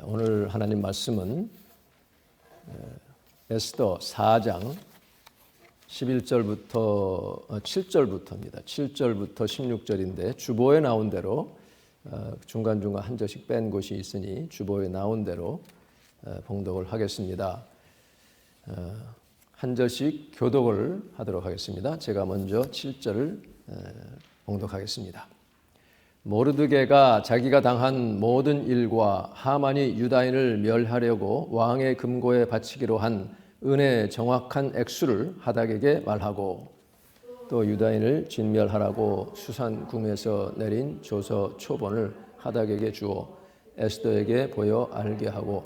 오늘 하나님 말씀은 에스더 4장 11절부터 7절부터입니다. 7절부터 16절인데 주보에 나온 대로 중간중간 한 절씩 뺀 곳이 있으니 주보에 나온 대로 봉독을 하겠습니다. 한 절씩 교독을 하도록 하겠습니다. 제가 먼저 7절을 봉독하겠습니다. 모르드게가 자기가 당한 모든 일과 하만이 유다인을 멸하려고 왕의 금고에 바치기로 한 은혜의 정확한 액수를 하닥에게 말하고 또 유다인을 진멸하라고 수산 궁에서 내린 조서 초본을 하닥에게 주어 에스더에게 보여 알게 하고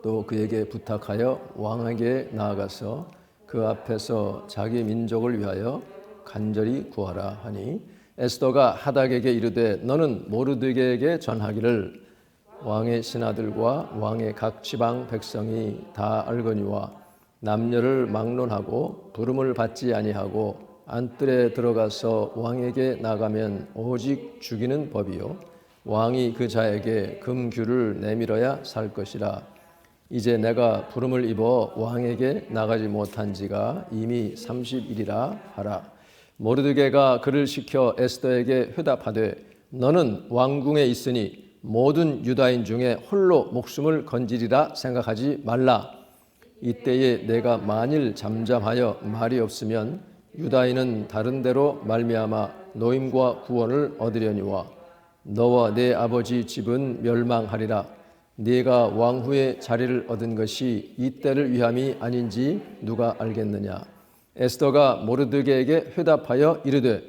또 그에게 부탁하여 왕에게 나아가서 그 앞에서 자기 민족을 위하여 간절히 구하라 하니 에스더가 하닥에게 이르되 너는 모르드게에게 전하기를 왕의 신하들과 왕의 각 지방 백성이 다 알거니와 남녀를 막론하고 부름을 받지 아니하고 안뜰에 들어가서 왕에게 나가면 오직 죽이는 법이요 왕이 그 자에게 금규를 내밀어야 살 것이라. 이제 내가 부름을 입어 왕에게 나가지 못한 지가 이미 30일이라 하라. 모르드게가 그를 시켜 에스더에게 회답하되 너는 왕궁에 있으니 모든 유다인 중에 홀로 목숨을 건지리라 생각하지 말라. 이때에 내가 만일 잠잠하여 말이 없으면 유다인은 다른 데로 말미암아 노임과 구원을 얻으려니와 너와 내 아버지 집은 멸망하리라. 네가 왕후의 자리를 얻은 것이 이때를 위함이 아닌지 누가 알겠느냐. 에스더가 모르드게에게 회답하여 이르되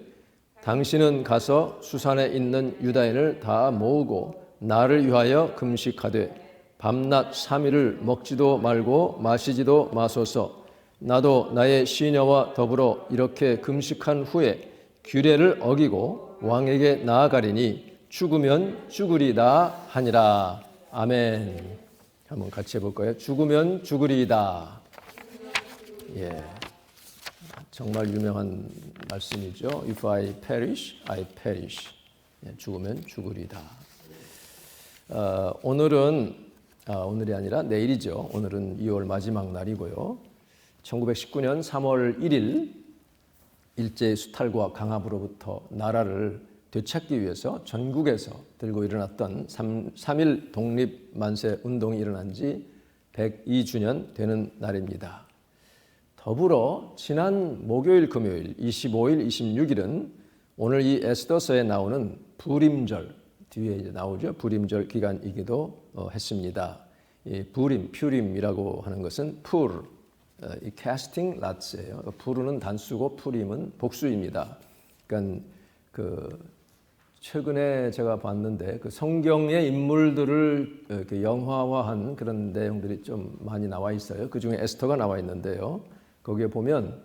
당신은 가서 수산에 있는 유다인을 다 모으고 나를 위하여 금식하되 밤낮 3일을 먹지도 말고 마시지도 마소서. 나도 나의 시녀와 더불어 이렇게 금식한 후에 규례를 어기고 왕에게 나아가리니 죽으면 죽으리다 하니라. 아멘. 한번 같이 해볼까요? 죽으면 죽으리다. 예. 정말 유명한 말씀이죠. If I perish, I perish. 죽으면 죽으리다. 오늘은 오늘이 아니라 내일이죠. 오늘은 2월 마지막 날이고요. 1919년 3월 1일 일제의 수탈과 강압으로부터 나라를 되찾기 위해서 전국에서 들고 일어났던 3.1 독립만세 운동이 일어난 지 102주년 되는 날입니다. 더불어 지난 목요일, 금요일 25일, 26일은 오늘 이 에스더서에 나오는 부림절, 뒤에 이제 나오죠. 부림절 기간이기도 했습니다. 이 부림, 퓨림이라고 하는 것은 풀, 이 casting lots예요. 부르는 단수고 푸림은 복수입니다. 그러니까 최근에 제가 봤는데 그 성경의 인물들을 영화화한 그런 내용들이 좀 많이 나와 있어요. 그 중에 에스더가 나와 있는데요. 거기에 보면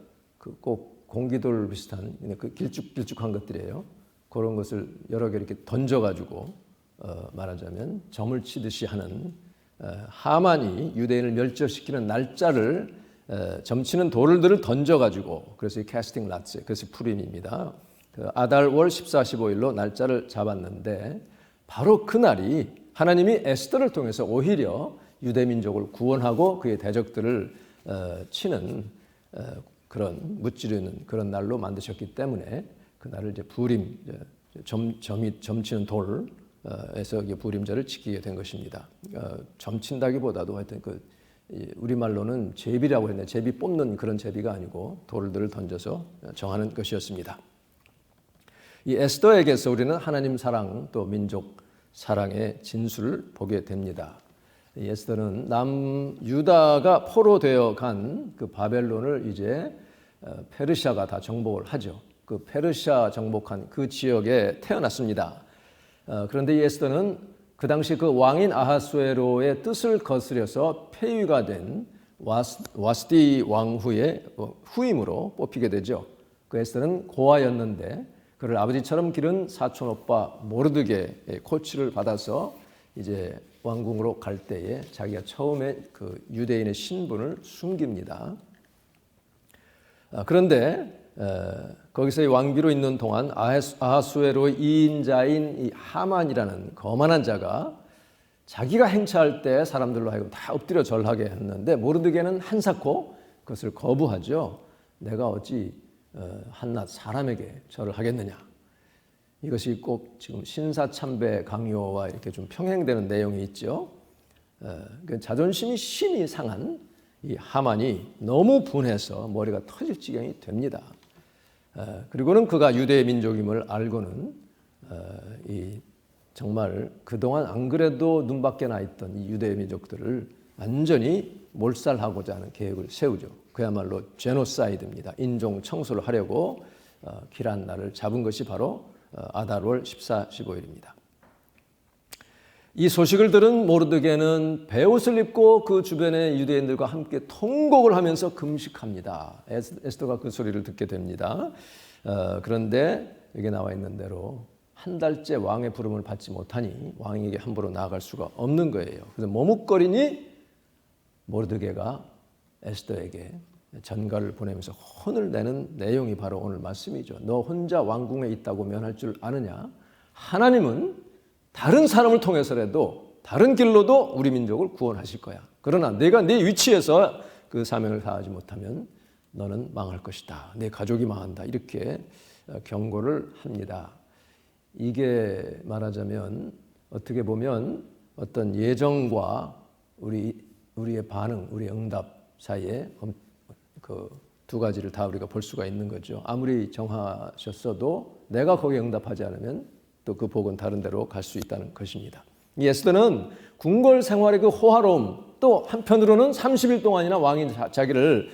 꼭 공기돌 비슷한 길쭉길쭉한 것들이에요. 그런 것을 여러 개 이렇게 던져가지고 말하자면 점을 치듯이 하는 하만이 유대인을 멸절시키는 날짜를 점치는 돌들을 던져가지고 그래서 이 캐스팅 랏스, 그래서 푸림입니다. 아달월 14, 15일로 날짜를 잡았는데 바로 그날이 하나님이 에스더를 통해서 오히려 유대 민족을 구원하고 그의 대적들을 치는 그런 무찌르는 그런 날로 만드셨기 때문에 그 날을 이제 부림, 점치는 돌에서 부림절을 지키게 된 것입니다. 점친다기보다도 하여튼 우리말로는 제비라고 했는데 제비 뽑는 그런 제비가 아니고 돌들을 던져서 정하는 것이었습니다. 이 에스더에게서 우리는 하나님 사랑 또 민족 사랑의 진수를 보게 됩니다. 에스더는 남유다가 포로되어 간 그 바벨론을 이제 페르시아가 다 정복을 하죠. 그 페르시아 정복한 그 지역에 태어났습니다. 그런데 이 에스더는 그 당시 그 왕인 아하수에로의 뜻을 거스려서 폐위가 된 와스디 왕후의 후임으로 뽑히게 되죠. 그 에스더는 고아였는데 그를 아버지처럼 기른 사촌 오빠 모르드게의 코치를 받아서 이제 왕궁으로 갈 때에 자기가 처음에 그 유대인의 신분을 숨깁니다. 그런데 거기서 왕비로 있는 동안 아하수에로의 이인자인 이 하만이라는 거만한 자가 자기가 행차할 때 사람들로 하여금 다 엎드려 절하게 했는데 모르드게는 한사코 그것을 거부하죠. 내가 어찌 한낱 사람에게 절을 하겠느냐. 이것이 꼭 지금 신사참배 강요와 이렇게 좀 평행되는 내용이 있죠. 자존심이 심히 상한 이 하만이 너무 분해서 머리가 터질 지경이 됩니다. 그리고는 그가 유대 민족임을 알고는 이 정말 그동안 안 그래도 눈밖에 나 있던 이 유대 민족들을 완전히 몰살하고자 하는 계획을 세우죠. 그야말로 제노사이드입니다. 인종 청소를 하려고 길한 날을 잡은 것이 바로 아달월 14, 15일입니다. 이 소식을 들은 모르드게는 베옷을 입고 그 주변의 유대인들과 함께 통곡을 하면서 금식합니다. 에스더가 그 소리를 듣게 됩니다. 그런데 여기 나와 있는 대로 한 달째 왕의 부름을 받지 못하니 왕에게 함부로 나아갈 수가 없는 거예요. 그래서 머뭇거리니 모르드게가 에스더에게 전가를 보내면서 혼을 내는 내용이 바로 오늘 말씀이죠. 너 혼자 왕궁에 있다고 면할 줄 아느냐? 하나님은 다른 사람을 통해서라도 다른 길로도 우리 민족을 구원하실 거야. 그러나 내가 네 위치에서 그 사명을 다하지 못하면 너는 망할 것이다. 내 가족이 망한다. 이렇게 경고를 합니다. 이게 말하자면 어떻게 보면 어떤 예정과 우리의 반응, 우리의 응답 사이에 그 두 가지를 다 우리가 볼 수가 있는 거죠. 아무리 정하셨어도 내가 거기에 응답하지 않으면 또 그 복은 다른 데로 갈 수 있다는 것입니다. 이 에스더는 궁궐 생활의 그 호화로움, 또 한편으로는 30일 동안이나 왕이 자기를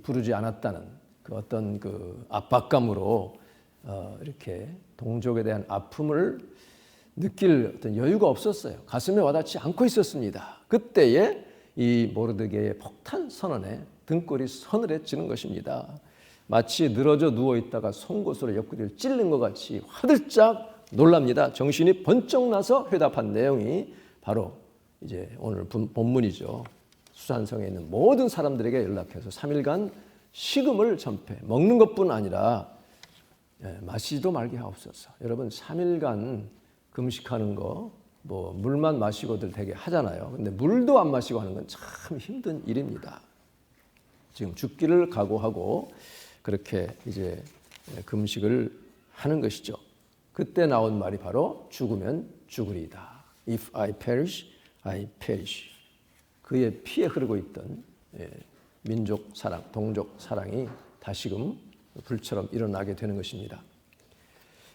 부르지 않았다는 그 어떤 그 압박감으로 이렇게 동족에 대한 아픔을 느낄 어떤 여유가 없었어요. 가슴에 와닿지 않고 있었습니다. 그때에 이 모르드게의 폭탄 선언에 등골이 서늘해지는 것입니다. 마치 늘어져 누워있다가 송곳으로 옆구리를 찔른 것 같이 화들짝 놀랍니다. 정신이 번쩍 나서 회답한 내용이 바로 이제 오늘 본문이죠. 수산성에 있는 모든 사람들에게 연락해서 3일간 식음을 전폐, 먹는 것뿐 아니라 마시지도 말게 하옵소서. 여러분 3일간 금식하는 거 뭐 물만 마시고들 되게 하잖아요. 근데 물도 안 마시고 하는 건 참 힘든 일입니다. 지금 죽기를 각오하고 그렇게 이제 금식을 하는 것이죠. 그때 나온 말이 바로 죽으면 죽으리이다. If I perish, I perish. 그의 피에 흐르고 있던 민족 사랑, 동족 사랑이 다시금 불처럼 일어나게 되는 것입니다.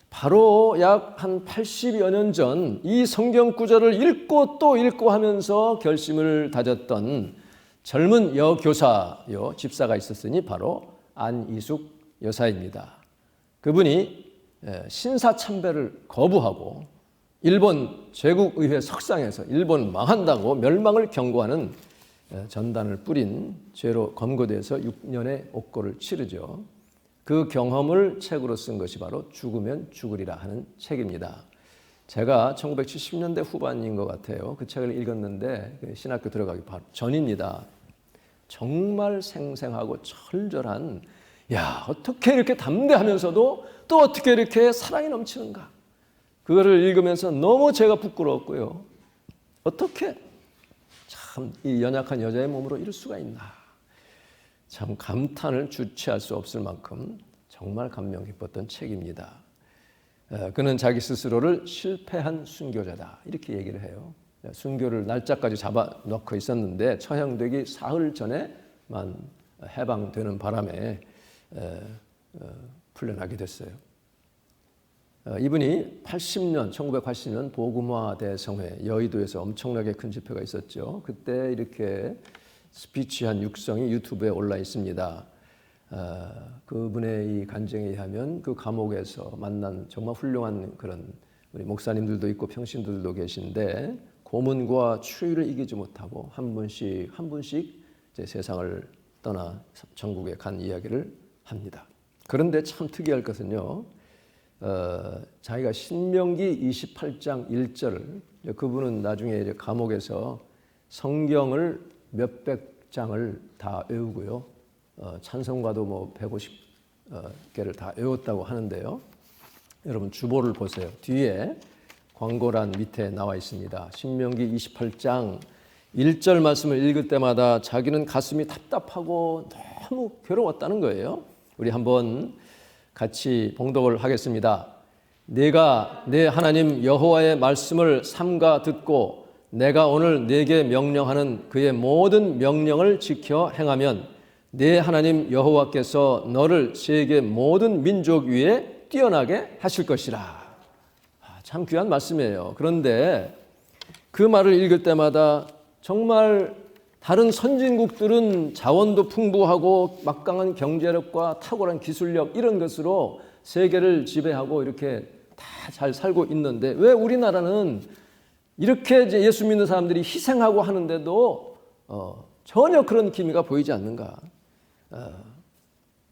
바로 약 한 80여 년 전 이 성경 구절을 읽고 또 읽고 하면서 결심을 다졌던 젊은 여교사요 집사가 있었으니 바로 안이숙 여사입니다. 그분이 신사참배를 거부하고 일본 제국의회 석상에서 일본 망한다고 멸망을 경고하는 전단을 뿌린 죄로 검거돼서 6년의 옥고를 치르죠. 그 경험을 책으로 쓴 것이 바로 죽으면 죽으리라 하는 책입니다. 제가 1970년대 후반인 것 같아요. 그 책을 읽었는데 신학교 들어가기 바로 전입니다. 정말 생생하고 철저한 어떻게 이렇게 담대하면서도 또 어떻게 이렇게 사랑이 넘치는가. 그거를 읽으면서 너무 제가 부끄러웠고요. 어떻게 참 이 연약한 여자의 몸으로 이럴 수가 있나. 참 감탄을 주체할 수 없을 만큼 정말 감명 깊었던 책입니다. 그는 자기 스스로를 실패한 순교자다 이렇게 얘기를 해요. 순교를 날짜까지 잡아놓고 있었는데 처형되기 사흘 전에만 해방되는 바람에 풀려나게 됐어요. 이분이 1980년 복음화 대성회 여의도에서 엄청나게 큰 집회가 있었죠. 그때 이렇게 스피치한 육성이 유튜브에 올라 있습니다. 그분의 이 간증에 의하면 그 감옥에서 만난 정말 훌륭한 그런 우리 목사님들도 있고 평신들도 계신데 고문과 추위를 이기지 못하고 한 분씩 이제 세상을 떠나 천국에 간 이야기를 합니다. 그런데 참 특이할 것은요. 자기가 신명기 28장 1절을 그분은 나중에 이제 감옥에서 성경을 몇백 장을 다 외우고요. 찬송가도 뭐 150개를 다 외웠다고 하는데요. 여러분 주보를 보세요. 뒤에 광고란 밑에 나와 있습니다. 신명기 28장 1절 말씀을 읽을 때마다 자기는 가슴이 답답하고 너무 괴로웠다는 거예요. 우리 한번 같이 봉독을 하겠습니다. 내가 내 하나님 여호와의 말씀을 삼가 듣고 내가 오늘 네게 명령하는 그의 모든 명령을 지켜 행하면 내 하나님 여호와께서 너를 세계 모든 민족 위에 뛰어나게 하실 것이라. 참 귀한 말씀이에요. 그런데 그 말을 읽을 때마다 정말 다른 선진국들은 자원도 풍부하고 막강한 경제력과 탁월한 기술력 이런 것으로 세계를 지배하고 이렇게 다 잘 살고 있는데 왜 우리나라는 이렇게 이제 예수 믿는 사람들이 희생하고 하는데도 전혀 그런 기미가 보이지 않는가?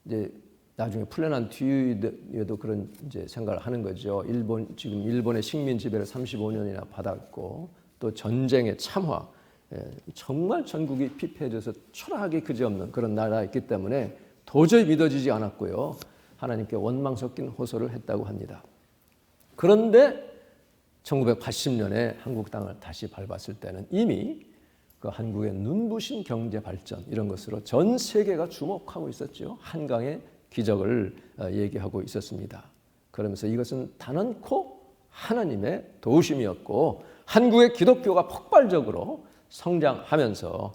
이제 나중에 풀려난 뒤에도 그런 이제 생각을 하는 거죠. 지금 일본의 식민 지배를 35년이나 받았고 또 전쟁의 참화, 정말 전국이 피폐해져서 초라하게 그지없는 그런 나라였기 때문에 도저히 믿어지지 않았고요. 하나님께 원망 섞인 호소를 했다고 합니다. 그런데 1980년에 한국 땅을 다시 밟았을 때는 이미 그 한국의 눈부신 경제 발전 이런 것으로 전 세계가 주목하고 있었죠. 한강의 기적을 얘기하고 있었습니다. 그러면서 이것은 단언코 하나님의 도우심이었고 한국의 기독교가 폭발적으로 성장하면서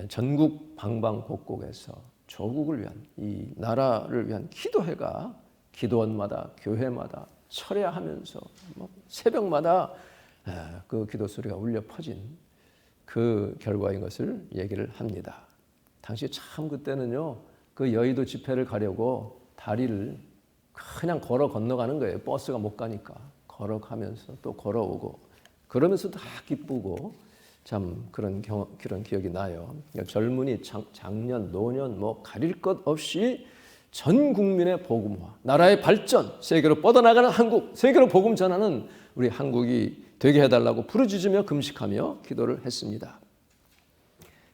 전국 방방곡곡에서 조국을 위한 이 나라를 위한 기도회가 기도원마다 교회마다 철야하면서 새벽마다 그 기도 소리가 울려 퍼진 그 결과인 것을 얘기를 합니다. 당시 참 그때는요, 그 여의도 집회를 가려고 다리를 그냥 걸어 건너가는 거예요. 버스가 못 가니까 걸어가면서 또 걸어오고 그러면서 다 기쁘고 참 그런 기억이 나요. 젊은이, 장년, 노년 뭐 가릴 것 없이 전 국민의 복음화, 나라의 발전, 세계로 뻗어나가는 한국, 세계로 복음 전하는 우리 한국이 되게 해달라고 부르짖으며 금식하며 기도를 했습니다.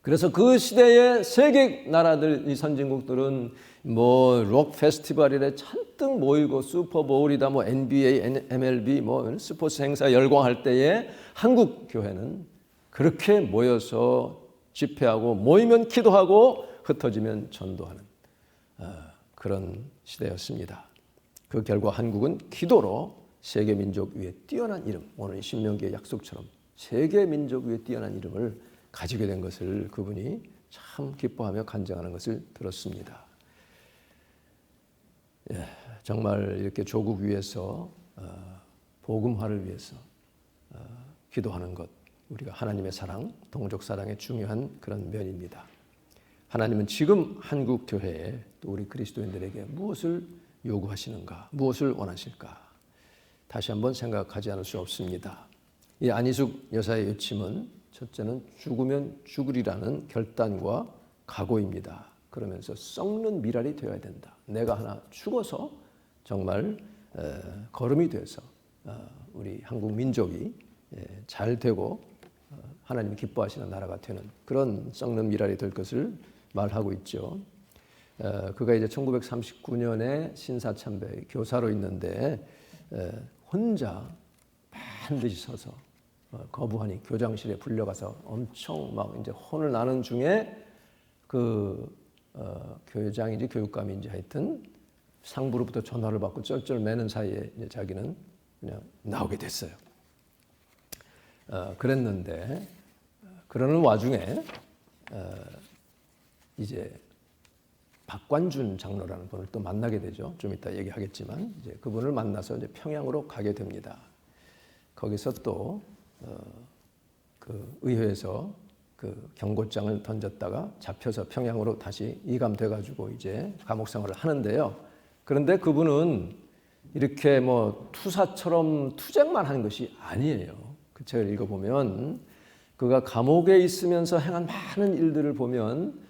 그래서 그 시대의 세계 나라들, 이 선진국들은 뭐 록 페스티벌이래 잔뜩 모이고 슈퍼볼이다, 뭐 NBA, MLB, 뭐 스포츠 행사 열광할 때에 한국 교회는 그렇게 모여서 집회하고 모이면 기도하고 흩어지면 전도하는 그런 시대였습니다. 그 결과 한국은 기도로 세계 민족 위에 뛰어난 이름, 오늘 신명기의 약속처럼 세계 민족 위에 뛰어난 이름을 가지게 된 것을 그분이 참 기뻐하며 간증하는 것을 들었습니다. 정말 이렇게 조국 위해서 복음화를 위해서 기도하는 것, 우리가 하나님의 사랑, 동족 사랑의 중요한 그런 면입니다. 하나님은 지금 한국 교회에 또 우리 그리스도인들에게 무엇을 요구하시는가, 무엇을 원하실까? 다시 한번 생각하지 않을 수 없습니다. 이 안희숙 여사의 요침은 첫째는 죽으면 죽으리라는 결단과 각오입니다. 그러면서 썩는 미랄이 되어야 된다. 내가 하나 죽어서 정말 거름이 돼서 우리 한국 민족이 잘 되고 하나님이 기뻐하시는 나라가 되는 그런 썩는 미랄이 될 것을 말하고 있죠. 그가 이제 1939년에 신사참배 교사로 있는데 혼자 반드시 서서 거부하니 교장실에 불려가서 엄청 막 이제 혼을 나는 중에 그 교장인지 교육감인지 하여튼 상부로부터 전화를 받고 쩔쩔 매는 사이에 이제 자기는 그냥 나오게 됐어요. 그랬는데 그러는 와중에 이제 박관준 장로라는 분을 또 만나게 되죠. 좀 이따 얘기하겠지만 이제 그분을 만나서 이제 평양으로 가게 됩니다. 거기서 또 그 의회에서 그 경고장을 던졌다가 잡혀서 평양으로 다시 이감돼가지고 이제 감옥 생활을 하는데요. 그런데 그분은 이렇게 뭐 투사처럼 투쟁만 하는 것이 아니에요. 그 책을 읽어보면 그가 감옥에 있으면서 행한 많은 일들을 보면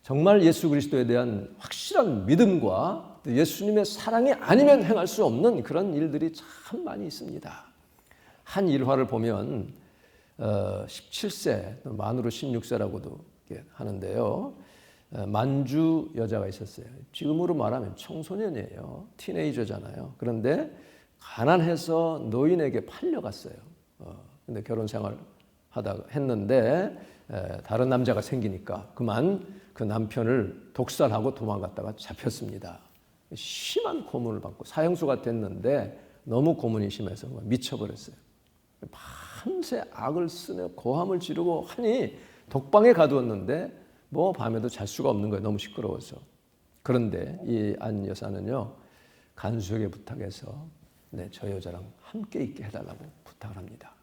정말 예수 그리스도에 대한 확실한 믿음과 예수님의 사랑이 아니면 행할 수 없는 그런 일들이 참 많이 있습니다. 한 일화를 보면 17세, 만으로 16세라고도 하는데요. 만주 여자가 있었어요. 지금으로 말하면 청소년이에요. 티네이저잖아요. 그런데 가난해서 노인에게 팔려갔어요. 근데 결혼 생활 하다가 했는데 다른 남자가 생기니까 그만 그 남편을 독살하고 도망갔다가 잡혔습니다. 심한 고문을 받고 사형수가 됐는데 너무 고문이 심해서 미쳐버렸어요. 밤새 악을 쓰며 고함을 지르고 하니 독방에 가두었는데 뭐 밤에도 잘 수가 없는 거예요. 너무 시끄러워서. 그런데 이 안 여사는요, 간수에게 부탁해서 저 여자랑 함께 있게 해달라고 부탁을 합니다.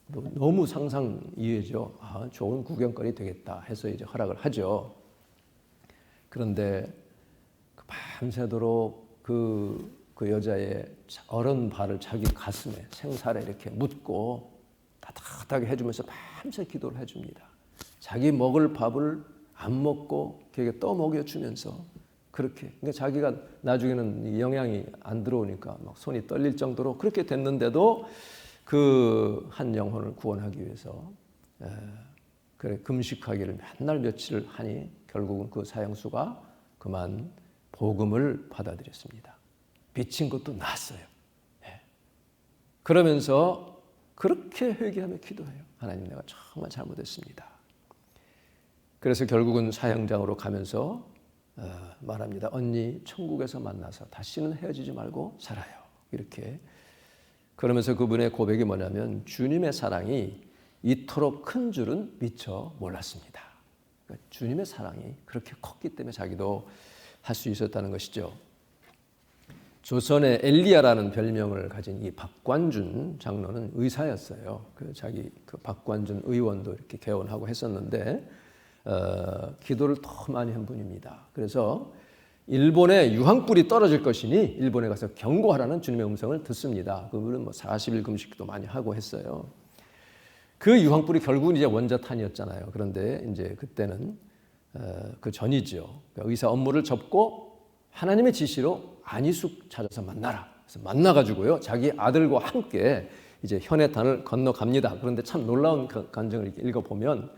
너무 상상 이해죠. 좋은 구경거리 되겠다 해서 이제 허락을 하죠. 그런데 밤새도록 그 여자의 얼은 발을 자기 가슴에 생살에 이렇게 묻고 따뜻하게 해주면서 밤새 기도를 해줍니다. 자기 먹을 밥을 안 먹고 걔에게 떠먹여주면서 그렇게, 그러니까 자기가 나중에는 영양이 안 들어오니까 막 손이 떨릴 정도로 그렇게 됐는데도 그 한 영혼을 구원하기 위해서 그래 금식하기를 맨날 며칠을 하니 결국은 그 사형수가 그만 복음을 받아들였습니다. 미친 것도 나았어요. 그러면서 그렇게 회개하며 기도해요. 하나님, 내가 정말 잘못했습니다. 그래서 결국은 사형장으로 가면서 말합니다. 언니, 천국에서 만나서 다시는 헤어지지 말고 살아요. 이렇게. 그러면서 그분의 고백이 뭐냐면 주님의 사랑이 이토록 큰 줄은 미처 몰랐습니다. 그러니까 주님의 사랑이 그렇게 컸기 때문에 자기도 할 수 있었다는 것이죠. 조선의 엘리야라는 별명을 가진 이 박관준 장로는 의사였어요. 자기 박관준 의원도 이렇게 개원하고 했었는데 기도를 더 많이 한 분입니다. 그래서 일본에 유황불이 떨어질 것이니 일본에 가서 경고하라는 주님의 음성을 듣습니다. 그분은 40일 금식도 많이 하고 했어요. 그 유황불이 결국은 이제 원자탄이었잖아요. 그런데 이제 그때는 그 전이죠. 그러니까 의사 업무를 접고 하나님의 지시로 안희숙 찾아서 만나라. 그래서 만나가지고요, 자기 아들과 함께 이제 현해탄을 건너갑니다. 그런데 참 놀라운 간증을 이렇게 읽어보면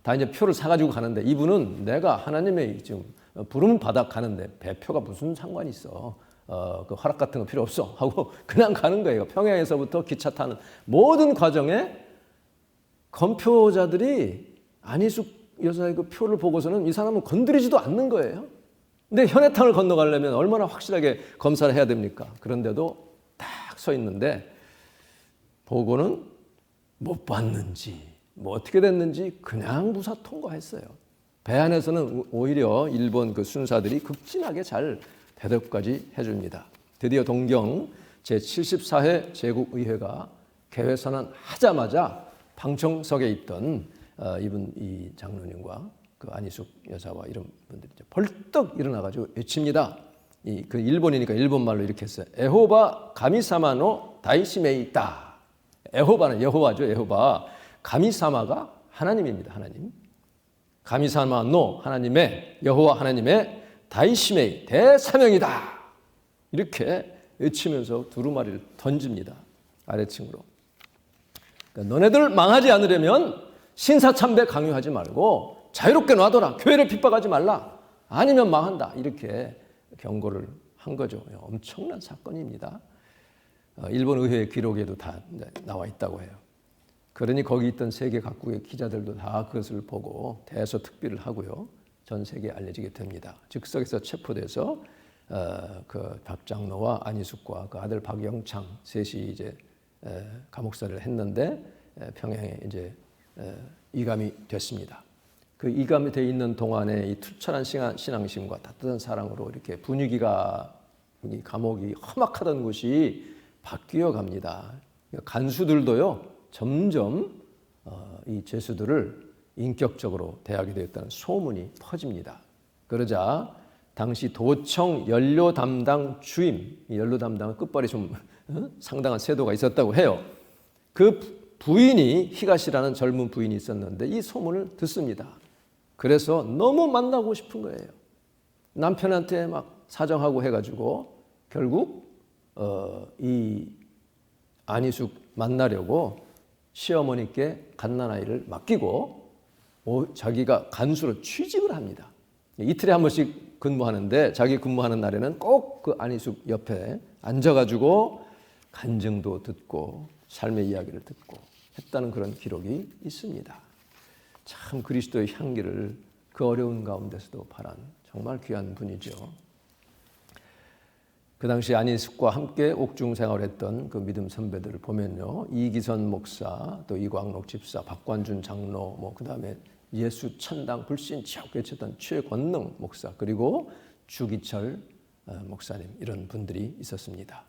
다 이제 표를 사가지고 가는데 이분은 내가 하나님의 지금 부름 받아 가는데 배표가 무슨 상관이 있어. 그 허락 같은 거 필요 없어. 하고 그냥 가는 거예요. 평양에서부터 기차 타는 모든 과정에 검표자들이 안희숙 여사의 그 표를 보고서는 이 사람은 건드리지도 않는 거예요. 근데 현해탄을 건너가려면 얼마나 확실하게 검사를 해야 됩니까? 그런데도 딱 서 있는데 보고는 못 봤는지 어떻게 됐는지 그냥 무사 통과했어요. 배 안에서는 오히려 일본 그 순사들이 극진하게 잘 대접까지 해줍니다. 드디어 동경 제74회 제국의회가 개회선언 하자마자 방청석에 있던 이 장로님과 그 안희숙 여사와 이런 분들이 이제 벌떡 일어나가지고 외칩니다. 그 일본이니까 일본말로 이렇게 했어요. 에호바 가미사마노 다이시메이다. 에호바는 여호와죠. 에호바. 가미사마가 하나님입니다. 하나님. 가미사마노 하나님의, 여호와 하나님의 다이시메이 대사명이다. 이렇게 외치면서 두루마리를 던집니다. 아래층으로. 그러니까 너네들 망하지 않으려면 신사참배 강요하지 말고 자유롭게 놔둬라. 교회를 핍박하지 말라. 아니면 망한다. 이렇게 경고를 한 거죠. 엄청난 사건입니다. 일본 의회 기록에도 다 나와 있다고 해요. 그러니 거기 있던 세계 각국의 기자들도 다 그것을 보고 대서특비를 하고요. 전 세계에 알려지게 됩니다. 즉석에서 체포돼서 그 박 장로와 안희숙과 그 아들 박영창 셋이 이제 감옥살이를 했는데 평양에 이제 이감이 됐습니다. 그 이감이 돼 있는 동안에 이 투철한 신앙심과 따뜻한 사랑으로 이렇게 분위기가 이 감옥이 험악하던 곳이 바뀌어 갑니다. 간수들도요 점점 이 죄수들을 인격적으로 대하게 되었다는 소문이 퍼집니다. 그러자 당시 도청 연료 담당 주임, 이 연료 담당은 끝발이 좀 상당한 세도가 있었다고 해요. 그 부인이 히가시라는 젊은 부인이 있었는데 이 소문을 듣습니다. 그래서 너무 만나고 싶은 거예요. 남편한테 막 사정하고 해가지고 결국 이 안희숙 만나려고 시어머니께 갓난아이를 맡기고 자기가 간수로 취직을 합니다. 이틀에 한 번씩 근무하는데 자기 근무하는 날에는 꼭 그 안희숙 옆에 앉아가지고 간증도 듣고 삶의 이야기를 듣고 했다는 그런 기록이 있습니다. 참 그리스도의 향기를 그 어려운 가운데서도 발한 정말 귀한 분이죠. 그 당시 안희숙과 함께 옥중 생활했던 그 믿음 선배들을 보면요, 이기선 목사, 또 이광록 집사, 박관준 장로, 그 다음에 예수 천당 불신 지옥 외쳤던 최권능 목사, 그리고 주기철 목사님, 이런 분들이 있었습니다.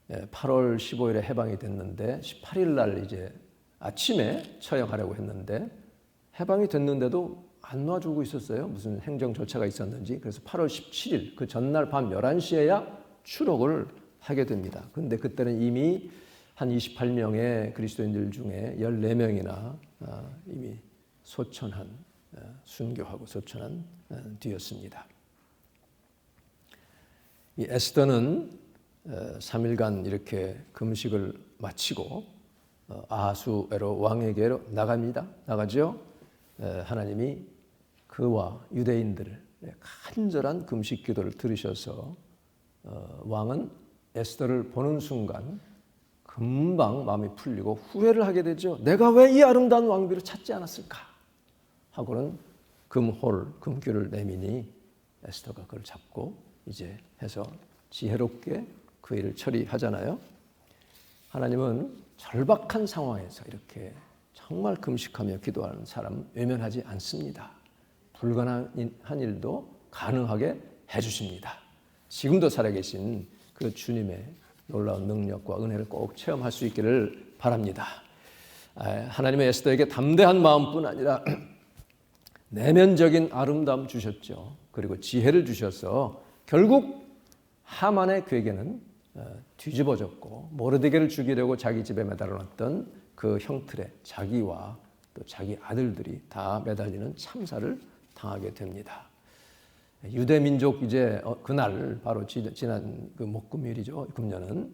8월 15일에 해방이 됐는데 18일 날 이제 아침에 처형하려고 했는데 해방이 됐는데도 안 놔주고 있었어요. 무슨 행정 절차가 있었는지. 그래서 8월 17일 그 전날 밤 11시에야 추록을 하게 됩니다. 그런데 그때는 이미 한 28명의 그리스도인들 중에 14명이나 이미 소천한, 순교하고 소천한 뒤였습니다. 이 에스더는 3일간 이렇게 금식을 마치고 아하수에로 왕에게로 나가죠. 하나님이 그와 유대인들의 간절한 금식 기도를 들으셔서 왕은 에스더를 보는 순간 금방 마음이 풀리고 후회를 하게 되죠. 내가 왜 이 아름다운 왕비를 찾지 않았을까 하고는 금귤을 내미니 에스더가 그걸 잡고 이제 해서 지혜롭게 그 일을 처리하잖아요. 하나님은 절박한 상황에서 이렇게 정말 금식하며 기도하는 사람 외면하지 않습니다. 불가능한 일도 가능하게 해주십니다. 지금도 살아계신 그 주님의 놀라운 능력과 은혜를 꼭 체험할 수 있기를 바랍니다. 하나님의 에스더에게 담대한 마음뿐 아니라 내면적인 아름다움 주셨죠. 그리고 지혜를 주셔서 결국 하만의 괴계는 뒤집어졌고 모르드게를 죽이려고 자기 집에 매달아놨던 그 형틀에 자기와 또 자기 아들들이 다 매달리는 참사를 당하게 됩니다. 유대 민족 이제 그날 바로 지난 그 목금일이죠. 금년은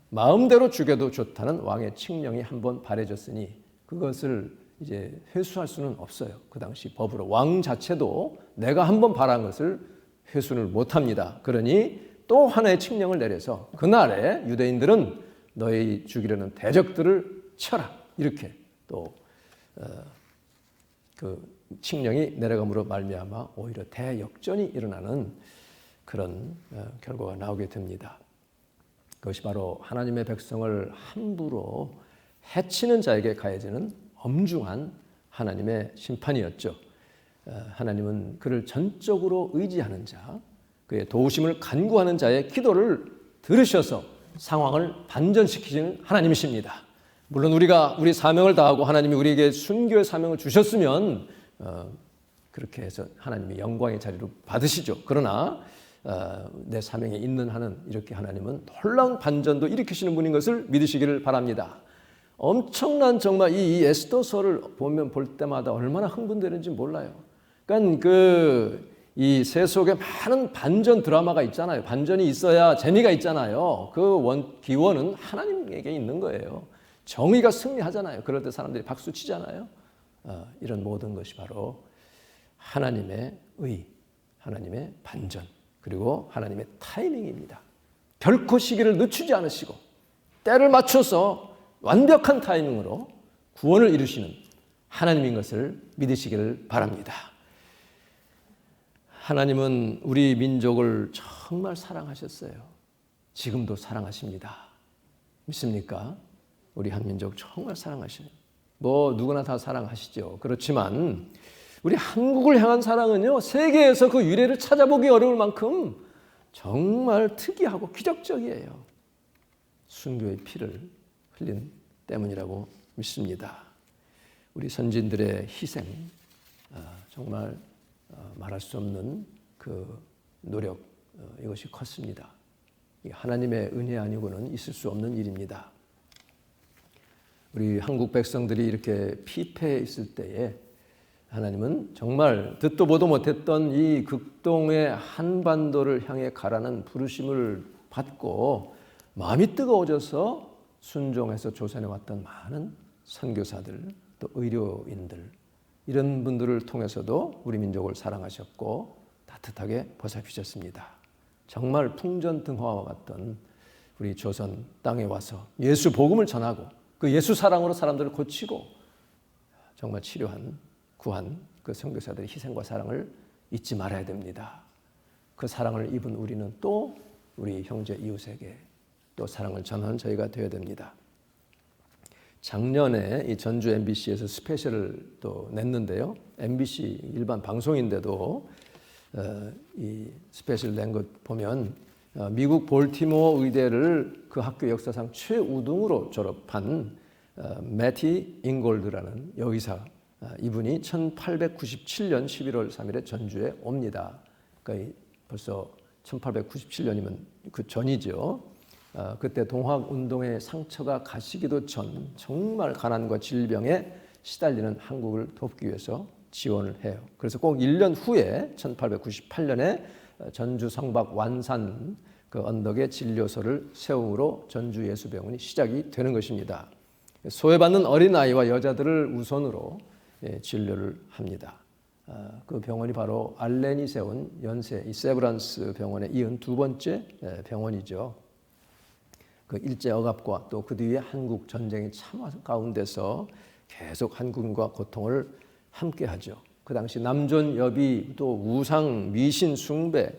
마음대로 죽여도 좋다는 왕의 칙령이 한번 발해졌으니 그것을 이제 회수할 수는 없어요. 그 당시 법으로 왕 자체도 내가 한번 발한 것을 회수를 못합니다. 그러니 또 하나의 칙령을 내려서 그날에 유대인들은 너희 죽이려는 대적들을 쳐라, 이렇게 또 그 칙령이 내려감으로 말미암아 오히려 대역전이 일어나는 그런 결과가 나오게 됩니다. 그것이 바로 하나님의 백성을 함부로 해치는 자에게 가해지는 엄중한 하나님의 심판이었죠. 하나님은 그를 전적으로 의지하는 자, 그의 도우심을 간구하는 자의 기도를 들으셔서 상황을 반전시키시는 하나님이십니다. 물론 우리 사명을 다하고 하나님이 우리에게 순교의 사명을 주셨으면 그렇게 해서 하나님이 영광의 자리로 받으시죠. 그러나 내 사명에 있는 한은 이렇게 하나님은 놀라운 반전도 일으키시는 분인 것을 믿으시기를 바랍니다. 엄청난 정말 이 에스더서를 볼 때마다 얼마나 흥분되는지 몰라요. 그러니까 이 세속에 많은 반전 드라마가 있잖아요. 반전이 있어야 재미가 있잖아요. 그 기원은 하나님에게 있는 거예요. 정의가 승리하잖아요. 그럴 때 사람들이 박수 치잖아요. 이런 모든 것이 바로 하나님의 의, 하나님의 반전, 그리고 하나님의 타이밍입니다. 결코 시기를 늦추지 않으시고 때를 맞춰서 완벽한 타이밍으로 구원을 이루시는 하나님인 것을 믿으시기를 바랍니다. 하나님은 우리 민족을 정말 사랑하셨어요. 지금도 사랑하십니다. 믿습니까? 우리 한민족 정말 사랑하셔요. 누구나 다 사랑하시죠. 그렇지만 우리 한국을 향한 사랑은요, 세계에서 그 유래를 찾아보기 어려울 만큼 정말 특이하고 기적적이에요. 순교의 피를 흘린 때문이라고 믿습니다. 우리 선진들의 희생, 정말 말할 수 없는 그 노력, 이것이 컸습니다. 하나님의 은혜 아니고는 있을 수 없는 일입니다. 우리 한국 백성들이 이렇게 피폐해 있을 때에 하나님은 정말 듣도 보도 못했던 이 극동의 한반도를 향해 가라는 부르심을 받고 마음이 뜨거워져서 순종해서 조선에 왔던 많은 선교사들, 또 의료인들, 이런 분들을 통해서도 우리 민족을 사랑하셨고 따뜻하게 보살피셨습니다. 정말 풍전등화와 같던 우리 조선 땅에 와서 예수 복음을 전하고 그 예수 사랑으로 사람들을 고치고 정말 치료한, 구한 그 선교사들의 희생과 사랑을 잊지 말아야 됩니다. 그 사랑을 입은 우리는 또 우리 형제 이웃에게 또 사랑을 전하는 저희가 되어야 됩니다. 작년에 이 전주 MBC에서 스페셜을 또 냈는데요. MBC 일반 방송인데도 이 스페셜 낸 것 보면 미국 볼티모어 의대를 그 학교 역사상 최우등으로 졸업한 매티 잉골드라는 여의사, 이분이 1897년 11월 3일에 전주에 옵니다. 그러니까 벌써 1897년이면 그 전이죠. 그때 동학운동의 상처가 가시기도 전 정말 가난과 질병에 시달리는 한국을 돕기 위해서 지원을 해요. 그래서 꼭 1년 후에 1898년에 전주 성박 완산 그 언덕에 진료소를 세움으로 전주 예수병원이 시작이 되는 것입니다. 소외받는 어린아이와 여자들을 우선으로 진료를 합니다. 그 병원이 바로 알렌이 세운 연세 이 세브란스 병원에 이은 두 번째 병원이죠. 그 일제 억압과 또 그 뒤에 한국 전쟁의 참화 가운데서 계속 한국인과 고통을 함께하죠. 그 당시 남존 여비 또 우상 미신 숭배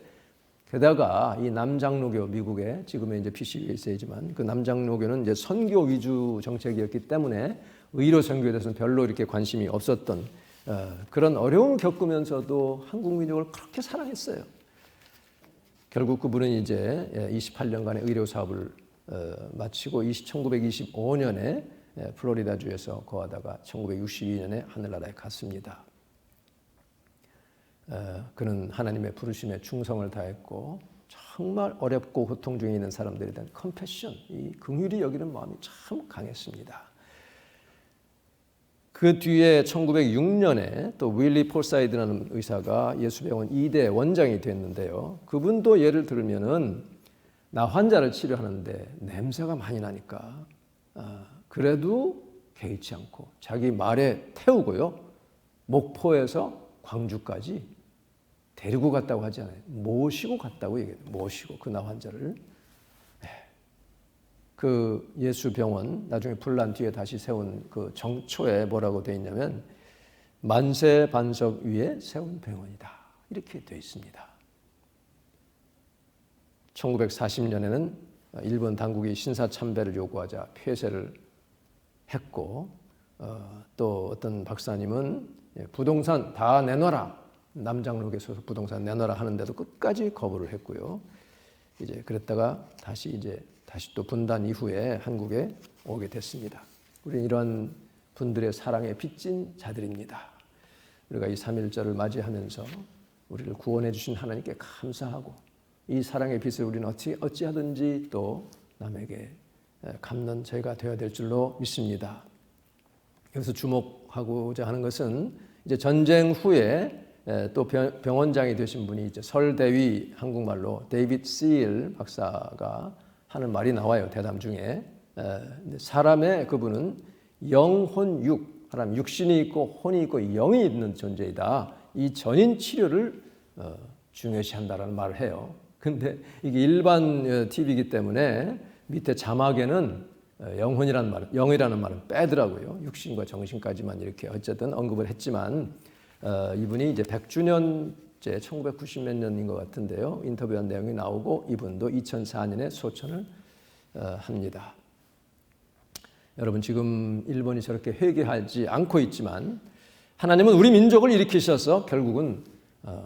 게다가 이 남장로교 미국의 지금의 이제 PCUSA지만 그 남장로교는 이제 선교 위주 정책이었기 때문에 의료 선교에 대해서는 별로 이렇게 관심이 없었던 그런 어려움을 겪으면서도 한국 민족을 그렇게 사랑했어요. 결국 그분은 이제 28년간의 의료 사업을 마치고 1925년에 플로리다주에서 거하다가 1962년에 하늘나라에 갔습니다. 그는 하나님의 부르심에 충성을 다했고 정말 어렵고 고통 중에 있는 사람들에 대한 컴패션, 이 긍휼히 여기는 마음이 참 강했습니다. 그 뒤에 1906년에 또 윌리 폴사이드라는 의사가 예수병원 2대 원장이 됐는데요. 그분도 예를 들면은 나 환자를 치료하는데 냄새가 많이 나니까 그래도 개의치 않고 자기 말에 태우고요. 목포에서 광주까지 데리고 갔다고 하지 않아요. 모시고 갔다고 얘기해요. 모시고 그 나 환자를. 그 예수병원 나중에 불난 뒤에 다시 세운 그 정초에 뭐라고 되어 있냐면 만세 반석 위에 세운 병원이다. 이렇게 되어 있습니다. 1940년에는 일본 당국이 신사참배를 요구하자 폐쇄를 했고 또 어떤 박사님은 부동산 다 내놔라. 남장로교 소속 부동산 내놔라 하는데도 끝까지 거부를 했고요. 이제 그랬다가 다시 또 분단 이후에 한국에 오게 됐습니다. 우리는 이런 분들의 사랑에 빚진 자들입니다. 우리가 이 3.1절을 맞이하면서 우리를 구원해 주신 하나님께 감사하고 이 사랑의 빚을 우리는 어찌하든지 또 남에게 갚는 저희가 되어야 될 줄로 믿습니다. 여기서 주목하고자 하는 것은 이제 전쟁 후에 또 병원장이 되신 분이 이제 설대위 한국말로 데이빗 실 박사가 하는 말이 나와요. 대담 중에 사람의 그분은 영혼육, 사람 육신이 있고 혼이 있고 영이 있는 존재이다. 이 전인 치료를 중요시한다라는 말을 해요. 근데 이게 일반 TV이기 때문에 밑에 자막에는 영혼이라는 말, 영이라는 말은 빼더라고요. 육신과 정신까지만 이렇게 어쨌든 언급을 했지만 이분이 이제 100주년째 1990몇 년인 것 같은데요. 인터뷰한 내용이 나오고 이분도 2004년에 소천을 합니다. 여러분 지금 일본이 저렇게 회개하지 않고 있지만 하나님은 우리 민족을 일으키셔서 결국은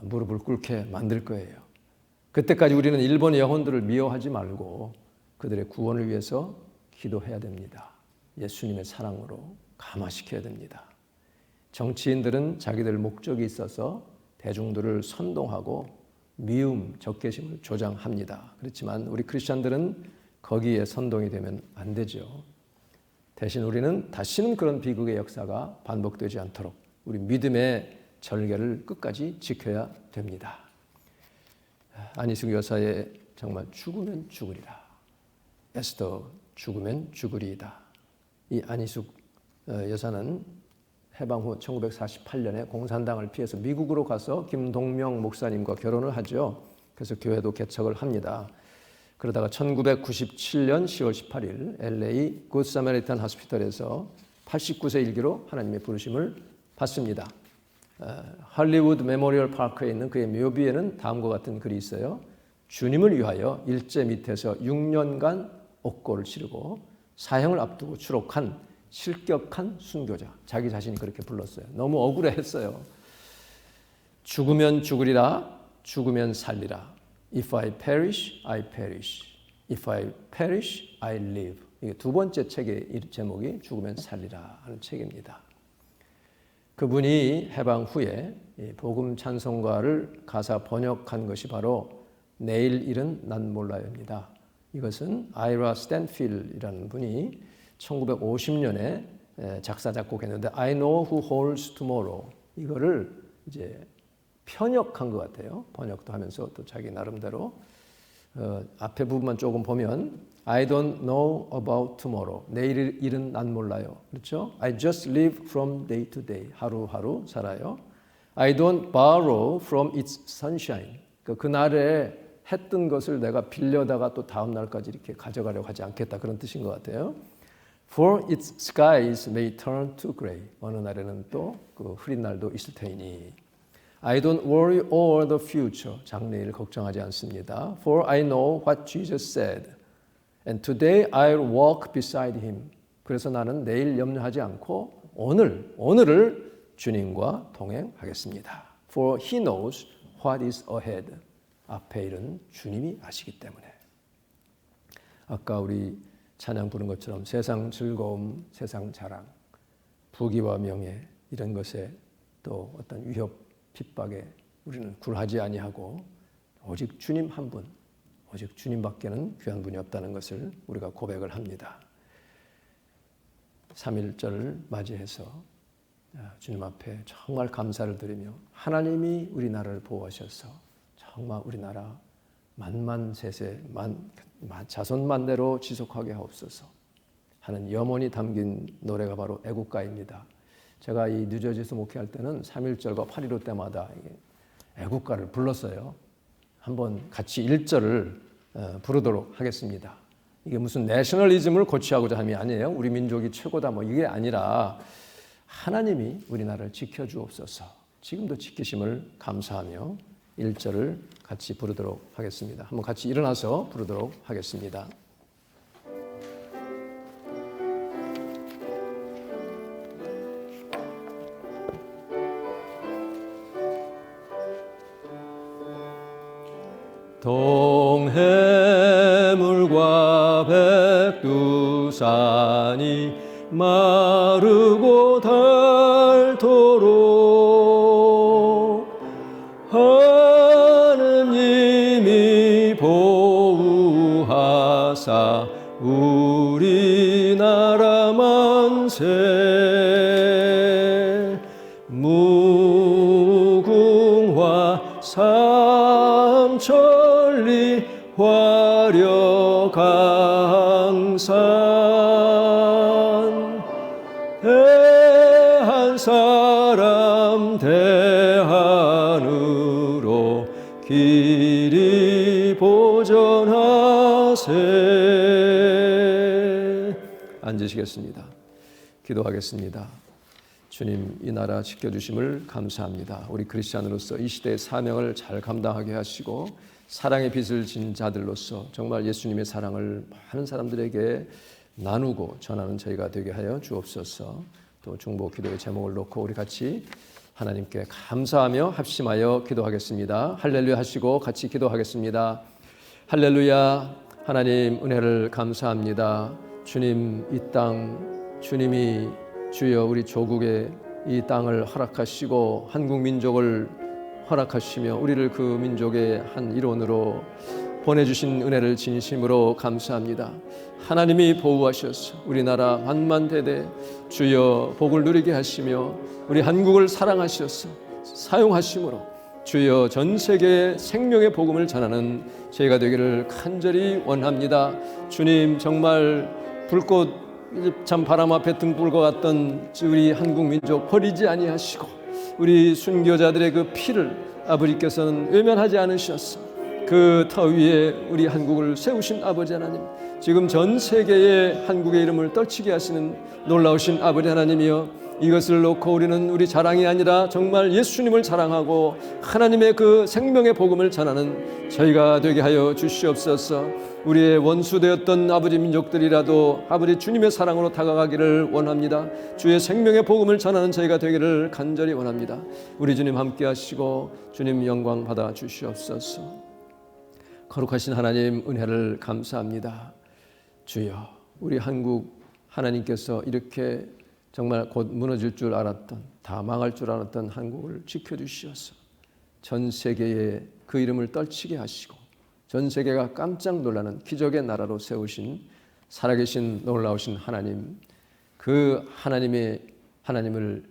무릎을 꿇게 만들 거예요. 그때까지 우리는 일본의 영혼들을 미워하지 말고 그들의 구원을 위해서 기도해야 됩니다. 예수님의 사랑으로 감화시켜야 됩니다. 정치인들은 자기들 목적이 있어서 대중들을 선동하고 미움, 적개심을 조장합니다. 그렇지만 우리 크리스찬들은 거기에 선동이 되면 안 되죠. 대신 우리는 다시는 그런 비극의 역사가 반복되지 않도록 우리 믿음의 절개를 끝까지 지켜야 됩니다. 안희숙 여사의 정말 죽으면 죽으리라. 에스더 죽으면 죽으리이다. 이 안희숙 여사는 해방 후 1948년에 공산당을 피해서 미국으로 가서 김동명 목사님과 결혼을 하죠. 그래서 교회도 개척을 합니다. 그러다가 1997년 10월 18일 LA 굿 사마리탄 하스피털에서 89세 일기로 하나님의 부르심을 받습니다. 할리우드 메모리얼 파크에 있는 그의 묘비에는 다음과 같은 글이 있어요. 주님을 위하여 일제 밑에서 6년간 옥고를 치르고 사형을 앞두고 추록한 실격한 순교자. 자기 자신이 그렇게 불렀어요. 너무 억울해했어요. 죽으면 죽으리라, 죽으면 살리라. If I perish, I perish. If I perish, I live. 이게 두 번째 책의 제목이 죽으면 살리라 하는 책입니다. 그분이 해방 후에 복음 찬송가를 가사 번역한 것이 바로 내일 일은 난 몰라요입니다. 이것은 아이라 스탠필이라는 분이 1950년에 작사 작곡했는데 I know who holds tomorrow 이거를 이제 편역한 것 같아요. 번역도 하면서 또 자기 나름대로 앞에 부분만 조금 보면 I don't know about tomorrow. 내일 일은 난 몰라요. 그렇죠? I just live from day to day. 하루하루 살아요. I don't borrow from its sunshine. 그날에 해 뜬 것을 내가 빌려다가 또 다음 날까지 이렇게 가져가려고 하지 않겠다. 그런 뜻인 것 같아요. For its skies may turn to gray. 어느 날에는 또 그 흐린 날도 있을 테니. I don't worry over the future. 장래일 걱정하지 않습니다. For I know what Jesus said. And today I'll walk beside him. 그래서 나는 내일 염려하지 않고 오늘을 주님과 동행하겠습니다. For he knows what is ahead. 앞에 일은 주님이 아시기 때문에. 아까 우리 찬양 부른 것처럼 세상 즐거움, 세상 자랑, 부귀와 명예 이런 것에 또 어떤 위협, 핍박에 우리는 굴하지 아니하고 오직 주님 한 분, 오직 주님밖에는 귀한 분이 없다는 것을 우리가 고백을 합니다. 3.1절을 맞이해서 주님 앞에 정말 감사를 드리며 하나님이 우리나라를 보호하셔서 정말 우리나라 만만세세 자손만대로 지속하게 하옵소서 하는 염원이 담긴 노래가 바로 애국가입니다. 제가 이 뉴저지에서 목회할 때는 3.1절과 8.15 때마다 애국가를 불렀어요. 한번 같이 1절을 부르도록 하겠습니다. 이게 무슨 내셔널리즘을 고취하고자 함이 아니에요. 우리 민족이 최고다 뭐 이게 아니라 하나님이 우리나라를 지켜주옵소서. 지금도 지키심을 감사하며 1절을 같이 부르도록 하겠습니다. 한번 같이 일어나서 부르도록 하겠습니다. 동해물과 백두산이 마르고 닳도록 하느님이 보호하사 우리나라 만세 무궁화 삼천리 화려강산 대한 사람 대한으로 길이 보전하세. 앉으시겠습니다. 기도하겠습니다. 주님, 이 나라 지켜주심을 감사합니다. 우리 크리스찬으로서 이 시대의 사명을 잘 감당하게 하시고 사랑의 빛을 진 자들로서 정말 예수님의 사랑을 많은 사람들에게 나누고 전하는 저희가 되게 하여 주옵소서. 또 중보 기도의 제목을 놓고 우리 같이 하나님께 감사하며 합심하여 기도하겠습니다. 할렐루야 하시고 같이 기도하겠습니다. 할렐루야. 하나님 은혜를 감사합니다. 주님 이 땅 주님이 주여 우리 조국에 이 땅을 허락하시고 한국 민족을 허락하시며 우리를 그 민족의 한 일원으로 보내주신 은혜를 진심으로 감사합니다. 하나님이 보호하셔서 우리나라 만만대대 주여 복을 누리게 하시며 우리 한국을 사랑하셔서 사용하심으로 주여 전 세계에 생명의 복음을 전하는 저희가 되기를 간절히 원합니다. 주님 정말 불꽃 참 바람 앞에 등불과 같던 우리 한국 민족 버리지 아니하시고 우리 순교자들의 그 피를 아버지께서는 외면하지 않으셨어. 그 터 위에 우리 한국을 세우신 아버지 하나님, 지금 전 세계에 한국의 이름을 떨치게 하시는 놀라우신 아버지 하나님이여, 이것을 놓고 우리는 우리 자랑이 아니라 정말 예수님을 자랑하고 하나님의 그 생명의 복음을 전하는 저희가 되게 하여 주시옵소서. 우리의 원수되었던 아버지 민족들이라도 아버지 주님의 사랑으로 다가가기를 원합니다. 주의 생명의 복음을 전하는 저희가 되기를 간절히 원합니다. 우리 주님 함께 하시고 주님 영광 받아 주시옵소서. 거룩하신 하나님, 은혜를 감사합니다. 주여, 우리 한국 하나님께서 이렇게 정말 곧 무너질 줄 알았던, 다 망할 줄 알았던 한국을 지켜주시어서 전 세계에 그 이름을 떨치게 하시고 전 세계가 깜짝 놀라는 기적의 나라로 세우신 살아계신 놀라우신 하나님, 그 하나님을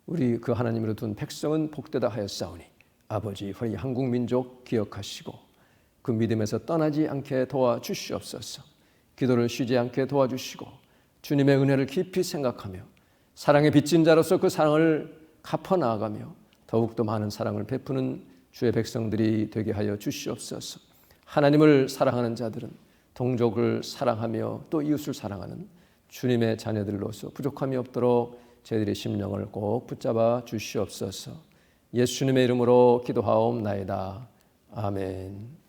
우리 그 하나님으로 둔 백성은 복되다 하였사오니 아버지, 우리 한국 민족 기억하시고 그 믿음에서 떠나지 않게 도와주시옵소서. 기도를 쉬지 않게 도와주시고 주님의 은혜를 깊이 생각하며 사랑의 빚진 자로서 그 사랑을 갚아 나아가며 더욱더 많은 사랑을 베푸는 주의 백성들이 되게 하여 주시옵소서. 하나님을 사랑하는 자들은 동족을 사랑하며 또 이웃을 사랑하는 주님의 자녀들로서 부족함이 없도록 저희들의 심령을 꼭 붙잡아 주시옵소서. 예수님의 이름으로 기도하옵나이다. 아멘.